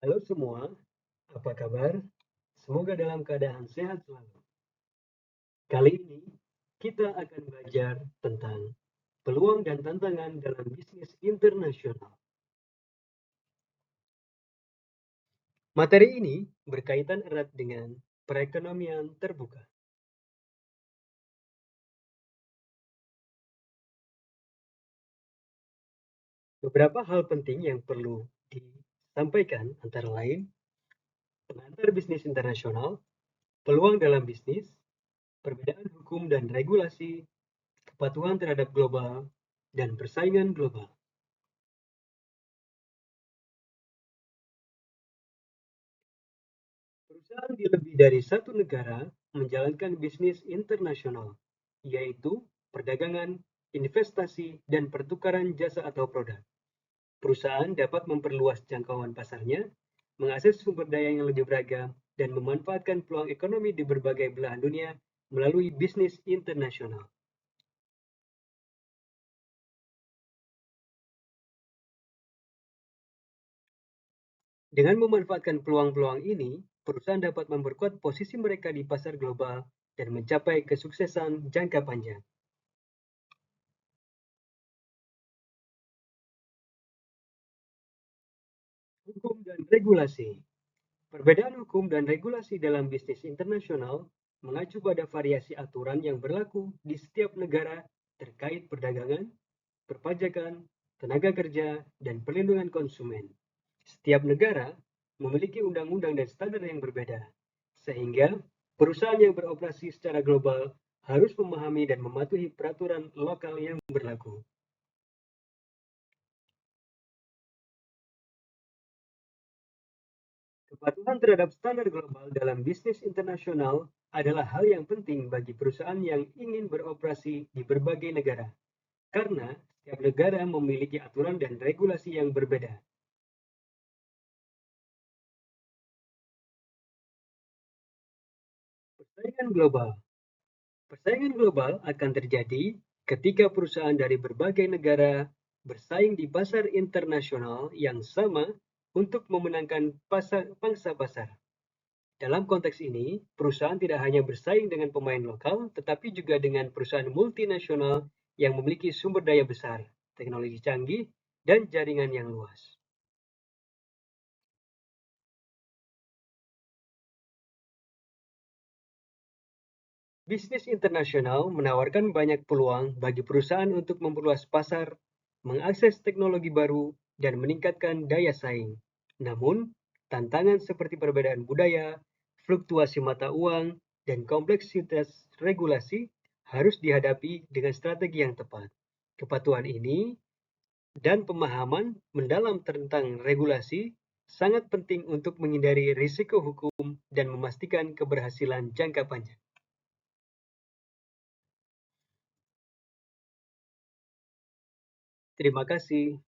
Halo semua, apa kabar? Semoga dalam keadaan sehat selalu. Kali ini kita akan belajar tentang peluang dan tantangan dalam bisnis internasional. Materi ini berkaitan erat dengan perekonomian terbuka. Beberapa hal penting yang perlu disampaikan antara lain pengantar bisnis internasional, peluang dalam bisnis, perbedaan hukum dan regulasi, kepatuhan terhadap global, dan persaingan global. Perusahaan di lebih dari satu negara menjalankan bisnis internasional, yaitu perdagangan, investasi, dan pertukaran jasa atau produk. Perusahaan dapat memperluas jangkauan pasarnya, mengakses sumber daya yang lebih beragam, dan memanfaatkan peluang ekonomi di berbagai belahan dunia melalui bisnis internasional. Dengan memanfaatkan peluang-peluang ini, perusahaan dapat memperkuat posisi mereka di pasar global dan mencapai kesuksesan jangka panjang. Hukum dan regulasi. Perbedaan hukum dan regulasi dalam bisnis internasional mengacu pada variasi aturan yang berlaku di setiap negara terkait perdagangan, perpajakan, tenaga kerja, dan perlindungan konsumen. Setiap negara memiliki undang-undang dan standar yang berbeda, sehingga perusahaan yang beroperasi secara global harus memahami dan mematuhi peraturan lokal yang berlaku. Kepatuhan terhadap standar global dalam bisnis internasional adalah hal yang penting bagi perusahaan yang ingin beroperasi di berbagai negara, karena setiap negara memiliki aturan dan regulasi yang berbeda. Persaingan global. Persaingan global akan terjadi ketika perusahaan dari berbagai negara bersaing di pasar internasional yang sama untuk memenangkan pangsa pasar. Dalam konteks ini, perusahaan tidak hanya bersaing dengan pemain lokal, tetapi juga dengan perusahaan multinasional yang memiliki sumber daya besar, teknologi canggih, dan jaringan yang luas. Bisnis internasional menawarkan banyak peluang bagi perusahaan untuk memperluas pasar, mengakses teknologi baru, dan meningkatkan daya saing. Namun, tantangan seperti perbedaan budaya, fluktuasi mata uang, dan kompleksitas regulasi harus dihadapi dengan strategi yang tepat. Kepatuhan ini dan pemahaman mendalam tentang regulasi sangat penting untuk menghindari risiko hukum dan memastikan keberhasilan jangka panjang. Terima kasih.